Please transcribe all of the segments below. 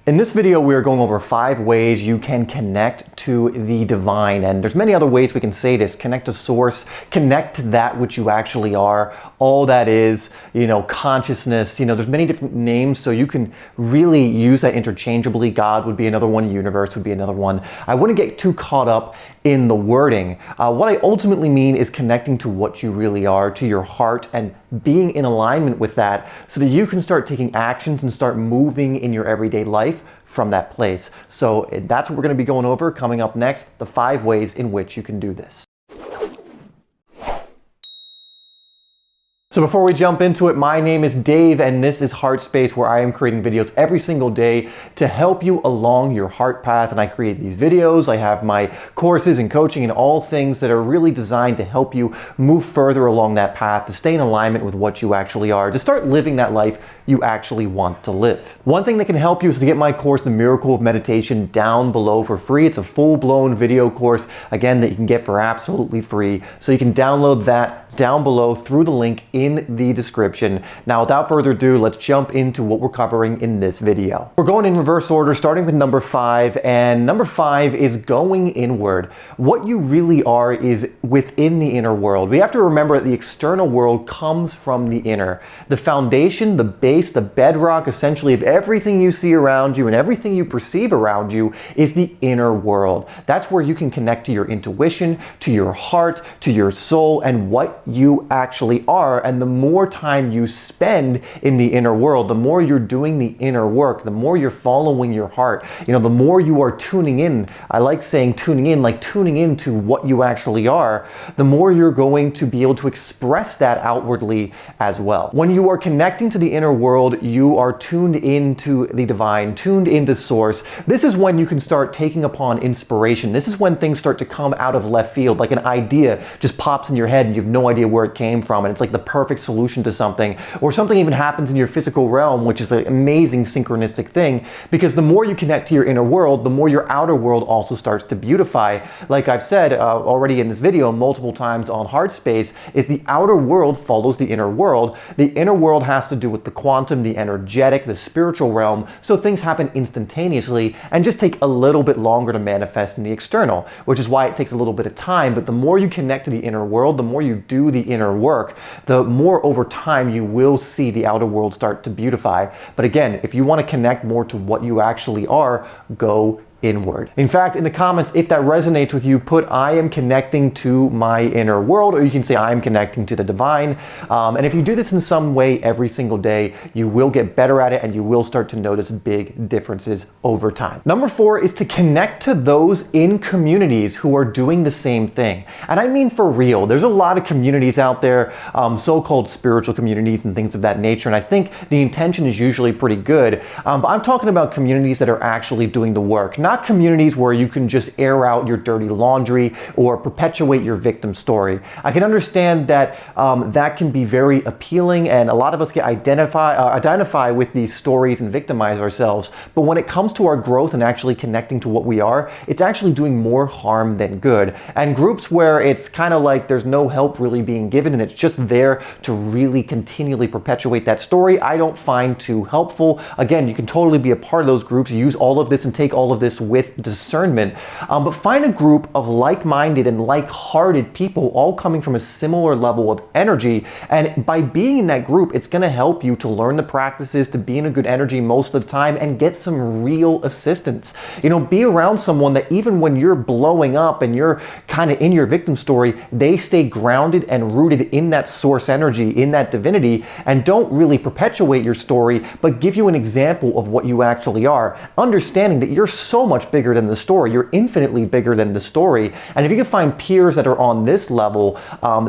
In this video, we are going over 5 ways you can connect to the divine. And there's many other ways we can say this. Connect to source, connect to that which you actually are, all that is, consciousness. There's many different names, so you can really use that interchangeably. God would be another one, universe would be another one. I wouldn't get too caught up in the wording. What I ultimately mean is connecting to what you really are, to your heart, and being in alignment with that so that you can start taking actions and start moving in your everyday life from that place. So that's what we're going to be going over coming up next, the 5 ways in which you can do this. So before we jump into it, my name is Dave and this is HeartSpace, where I am creating videos every single day to help you along your heart path. And I create these videos, I have my courses and coaching and all things that are really designed to help you move further along that path, to stay in alignment with what you actually are, to start living that life you actually want to live. One thing that can help you is to get my course, The Miracle of Meditation, down below for free. It's a full-blown video course, again, that you can get for absolutely free. So you can download that down below through the link in the description. Now, without further ado, let's jump into what we're covering in this video. We're going in reverse order, starting with number 5, and number 5 is going inward. What you really are is within the inner world. We have to remember that the external world comes from the inner. The foundation, the base, the bedrock, essentially, of everything you see around you and everything you perceive around you is the inner world. That's where you can connect to your intuition, to your heart, to your soul, and what you actually are. And the more time you spend in the inner world, the more you're doing the inner work, the more you're following your heart, the more you are tuning in. I like saying tuning in, like tuning into what you actually are, the more you're going to be able to express that outwardly as well. When you are connecting to the inner world, you are tuned into the divine, tuned into source. This is when you can start taking upon inspiration. This is when things start to come out of left field, like an idea just pops in your head and you have no idea where it came from, and it's like the perfect solution to something, or something even happens in your physical realm, which is an amazing synchronistic thing, because the more you connect to your inner world, the more your outer world also starts to beautify. Like I've said already in this video multiple times on HeartSpace, is the outer world follows the inner world. The inner world has to do with the quantum, the energetic, the spiritual realm, so things happen instantaneously and just take a little bit longer to manifest in the external, which is why it takes a little bit of time. But the more you connect to the inner world, the more you do the inner work, the more over time you will see the outer world start to beautify. But again, if you want to connect more to what you actually are, go inward. In fact, in the comments, if that resonates with you, put "I am connecting to my inner world," or you can say "I am connecting to the divine." And if you do this in some way every single day, you will get better at it and you will start to notice big differences over time. Number 4 is to connect to those in communities who are doing the same thing. And I mean for real. There's a lot of communities out there, so-called spiritual communities and things of that nature, and I think the intention is usually pretty good. But I'm talking about communities that are actually doing the work, not communities where you can just air out your dirty laundry or perpetuate your victim story. I can understand that that can be very appealing, and a lot of us get identify with these stories and victimize ourselves. But when it comes to our growth and actually connecting to what we are, it's actually doing more harm than good. And groups where it's kind of like there's no help really being given and it's just there to really continually perpetuate that story, I don't find too helpful. Again, you can totally be a part of those groups, use all of this and take all of this with discernment, but find a group of like-minded and like-hearted people all coming from a similar level of energy, and by being in that group, it's going to help you to learn the practices, to be in a good energy most of the time, and get some real assistance. Be around someone that even when you're blowing up and you're kind of in your victim story, they stay grounded and rooted in that source energy, in that divinity, and don't really perpetuate your story, but give you an example of what you actually are, understanding that you're so much bigger than the story. You're infinitely bigger than the story. And if you can find peers that are on this level,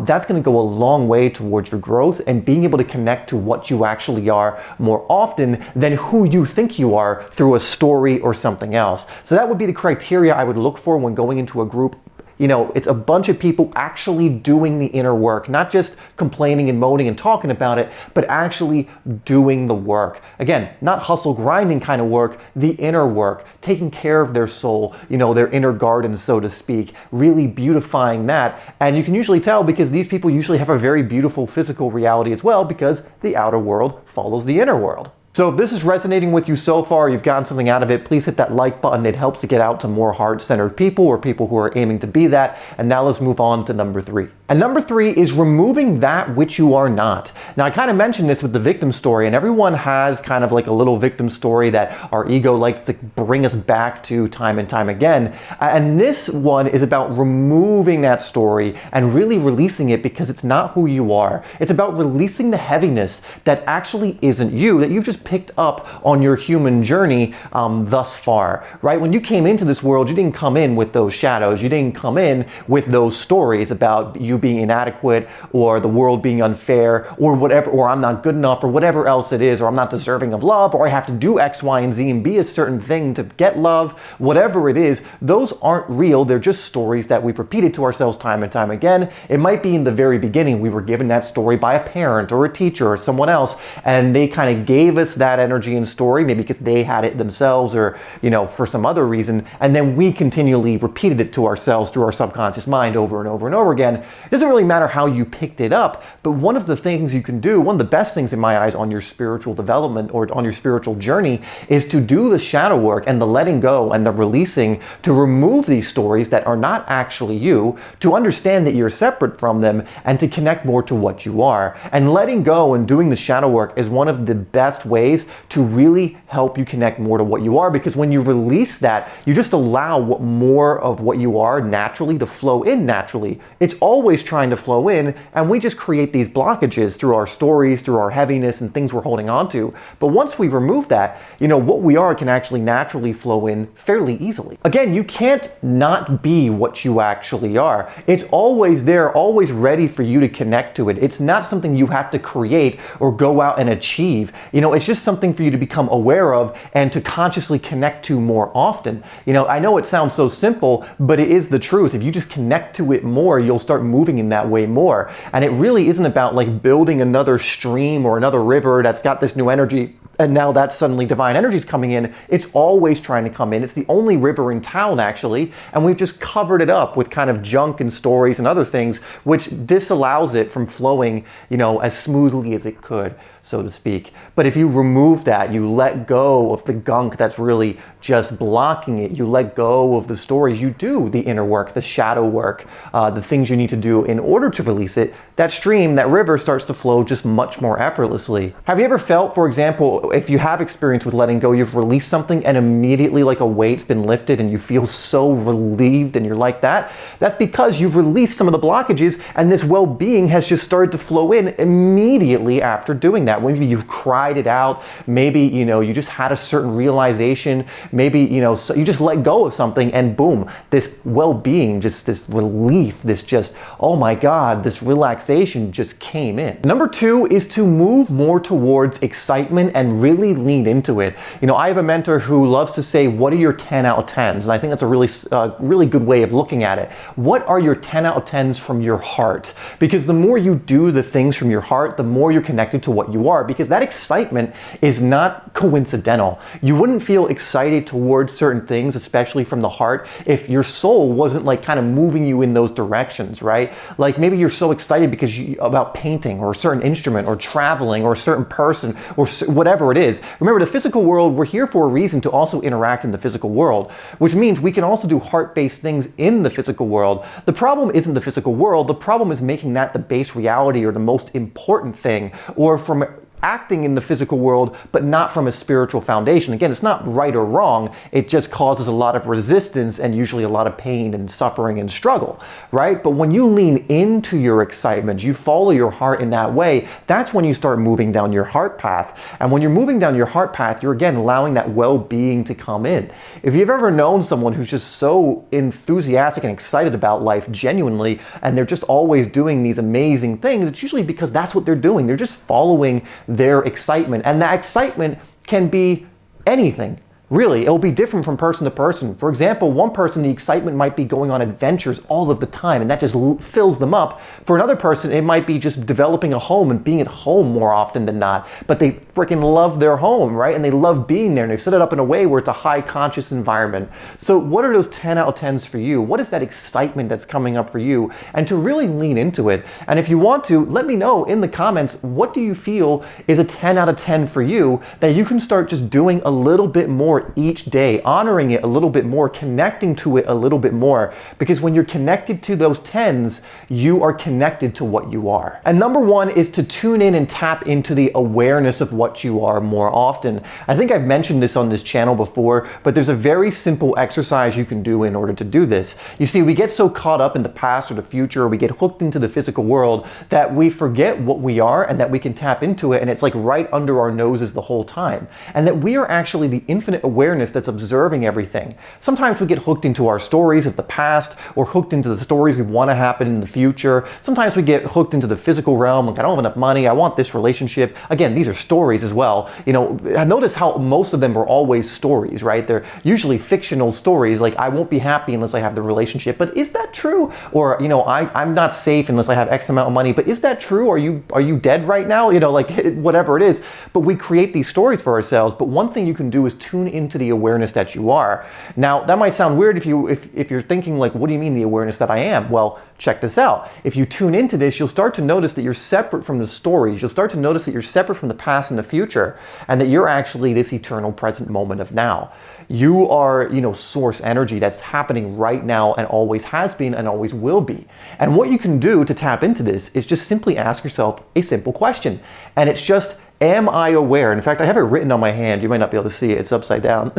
that's going to go a long way towards your growth and being able to connect to what you actually are more often than who you think you are through a story or something else. So that would be the criteria I would look for when going into a group. It's a bunch of people actually doing the inner work, not just complaining and moaning and talking about it, but actually doing the work. Again, not hustle grinding kind of work, the inner work, taking care of their soul, their inner garden, so to speak, really beautifying that. And you can usually tell because these people usually have a very beautiful physical reality as well, because the outer world follows the inner world. So if this is resonating with you so far, you've gotten something out of it, please hit that like button. It helps to get out to more heart-centered people or people who are aiming to be that. And now let's move on to number 3. And number 3 is removing that which you are not. Now, I kind of mentioned this with the victim story, and everyone has kind of like a little victim story that our ego likes to bring us back to time and time again. And this one is about removing that story and really releasing it because it's not who you are. It's about releasing the heaviness that actually isn't you, that you've just picked up on your human journey thus far, right? When you came into this world, you didn't come in with those shadows. You didn't come in with those stories about you being inadequate or the world being unfair or whatever, or I'm not good enough or whatever else it is, or I'm not deserving of love, or I have to do X, Y, and Z and be a certain thing to get love, whatever it is. Those aren't real. They're just stories that we've repeated to ourselves time and time again. It might be in the very beginning we were given that story by a parent or a teacher or someone else, and they kind of gave us that energy and story, maybe because they had it themselves or, you know, for some other reason, and then we continually repeated it to ourselves through our subconscious mind over and over and over again. It doesn't really matter how you picked it up, but one of the things you can do, one of the best things in my eyes on your spiritual development or on your spiritual journey is to do the shadow work and the letting go and the releasing to remove these stories that are not actually you, to understand that you're separate from them and to connect more to what you are. And letting go and doing the shadow work is one of the best ways to really help you connect more to what you are, because when you release that, you just allow more of what you are naturally to flow in naturally. It's always trying to flow in, and we just create these blockages through our stories, through our heaviness and things we're holding on to. But once we remove that, you know, what we are can actually naturally flow in fairly easily. Again, you can't not be what you actually are. It's always there, always ready for you to connect to it. It's not something you have to create or go out and achieve. You know, it's just something for you to become aware of and to consciously connect to more often. You know, I know it sounds so simple, but it is the truth. If you just connect to it more, you'll start moving in that way more. And it really isn't about like building another stream or another river that's got this new energy and now that's suddenly divine energy is coming in. It's always trying to come in. It's the only river in town, actually, and we've just covered it up with kind of junk and stories and other things, which disallows it from flowing, you know, as smoothly as it could, so to speak. But if you remove that, you let go of the gunk that's really just blocking it, you let go of the stories, you do the inner work, the shadow work, the things you need to do in order to release it, that stream, that river starts to flow just much more effortlessly. Have you ever felt, for example, if you have experience with letting go, you've released something and immediately like a weight's been lifted and you feel so relieved and you're like that? That's because you've released some of the blockages and this well-being has just started to flow in immediately after doing that. Maybe you've cried it out, maybe, you know, you just had a certain realization, maybe, you know, so you just let go of something and boom, this well-being, just this relief, this just, oh my God, this relaxation just came in. Number 2 is to move more towards excitement and really lean into it. You know, I have a mentor who loves to say, what are your 10 out of 10s? And I think that's a really good way of looking at it. What are your 10 out of 10s from your heart? Because the more you do the things from your heart, the more you're connected to what you are, because that excitement is not coincidental. You wouldn't feel excited towards certain things, especially from the heart, if your soul wasn't like kind of moving you in those directions, right? Like maybe you're so excited because about painting or a certain instrument or traveling or a certain person or whatever it is. Remember, the physical world, we're here for a reason to also interact in the physical world, which means we can also do heart-based things in the physical world. The problem isn't the physical world. The problem is making that the base reality or the most important thing, or from acting in the physical world, but not from a spiritual foundation. Again, it's not right or wrong. It just causes a lot of resistance and usually a lot of pain and suffering and struggle, right? But when you lean into your excitement, you follow your heart in that way, that's when you start moving down your heart path. And when you're moving down your heart path, you're again allowing that well-being to come in. If you've ever known someone who's just so enthusiastic and excited about life genuinely, and they're just always doing these amazing things, it's usually because that's what they're doing. They're just following their excitement, and that excitement can be anything. Really, it'll be different from person to person. For example, one person, the excitement might be going on adventures all of the time, and that just fills them up. For another person, it might be just developing a home and being at home more often than not. But they freaking love their home, right? And they love being there, and they've set it up in a way where it's a high conscious environment. So what are those 10 out of 10s for you? What is that excitement that's coming up for you? And to really lean into it. And if you want to, let me know in the comments, what do you feel is a 10 out of 10 for you that you can start just doing a little bit more each day, honoring it a little bit more, connecting to it a little bit more, because when you're connected to those 10s, you are connected to what you are. And number one is to tune in and tap into the awareness of what you are more often. I think I've mentioned this on this channel before, but there's a very simple exercise you can do in order to do this. You see, we get so caught up in the past or the future, or we get hooked into the physical world that we forget what we are and that we can tap into it, and it's like right under our noses the whole time. And that we are actually the infinite awareness that's observing everything. Sometimes we get hooked into our stories of the past, or hooked into the stories we want to happen in the future. Sometimes we get hooked into the physical realm, like I don't have enough money, I want this relationship. Again, these are stories as well. You know, notice how most of them are always stories, right? They're usually fictional stories, like I won't be happy unless I have the relationship, but is that true? Or, you know, I'm not safe unless I have X amount of money, but is that true? Are you dead right now? You know, like whatever it is. But we create these stories for ourselves, but one thing you can do is tune into the awareness that you are. Now, that might sound weird if you're thinking like, what do you mean the awareness that I am? Well, check this out. If you tune into this, you'll start to notice that you're separate from the stories. You'll start to notice that you're separate from the past and the future, and that you're actually this eternal present moment of now. You are, you know, source energy that's happening right now and always has been and always will be. And what you can do to tap into this is just simply ask yourself a simple question. And it's just, am I aware? In fact, I have it written on my hand. You might not be able to see it. It's upside down.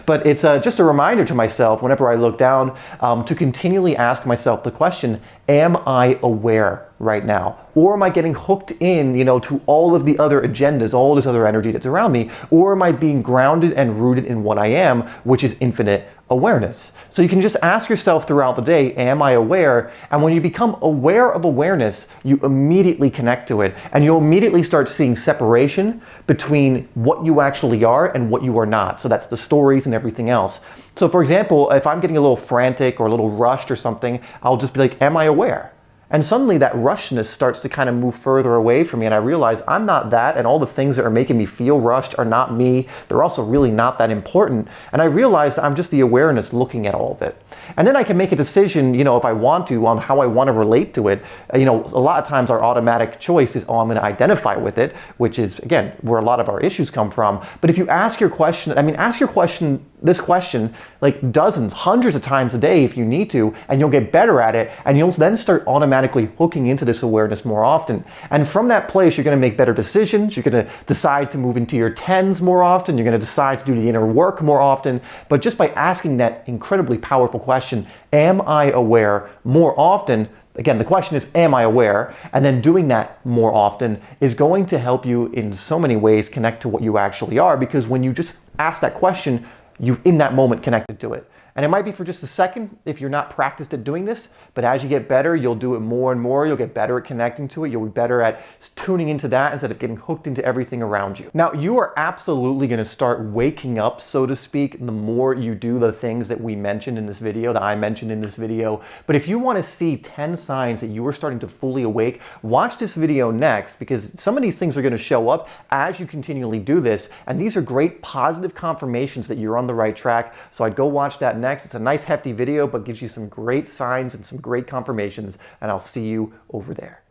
But it's just a reminder to myself whenever I look down to continually ask myself the question, am I aware right now? Or am I getting hooked in, you know, to all of the other agendas, all this other energy that's around me? Or am I being grounded and rooted in what I am, which is infinite awareness? So you can just ask yourself throughout the day, am I aware? And when you become aware of awareness, you immediately connect to it, and you'll immediately start seeing separation between what you actually are and what you are not. So that's the stories and everything else. So for example, if I'm getting a little frantic or a little rushed or something, I'll just be like, am I aware? And suddenly that rushness starts to kind of move further away from me, and I realize I'm not that, and all the things that are making me feel rushed are not me. They're also really not that important. And I realize that I'm just the awareness looking at all of it. And then I can make a decision, you know, if I want to, on how I want to relate to it. You know, a lot of times our automatic choice is, oh, I'm going to identify with it, which is, again, where a lot of our issues come from. But if you ask your question, ask your question, this question, like dozens, hundreds of times a day if you need to, and you'll get better at it, and you'll then start automatically hooking into this awareness more often. And from that place, you're going to make better decisions. You're going to decide to move into your 10s more often. You're going to decide to do the inner work more often. But just by asking that incredibly powerful question, am I aware, more often, again, the question is, am I aware? And then doing that more often is going to help you in so many ways connect to what you actually are, because when you just ask that question, you in that moment connected to it. And it might be for just a second if you're not practiced at doing this, but as you get better, you'll do it more and more. You'll get better at connecting to it. You'll be better at tuning into that instead of getting hooked into everything around you. Now, you are absolutely going to start waking up, so to speak, the more you do the things that we mentioned in this video, that I mentioned in this video. But if you want to see 10 signs that you are starting to fully awake, watch this video next, because some of these things are going to show up as you continually do this. And these are great positive confirmations that you're on the right track. So I'd go watch that next. It's a nice hefty video, but gives you some great signs and some great confirmations, and I'll see you over there.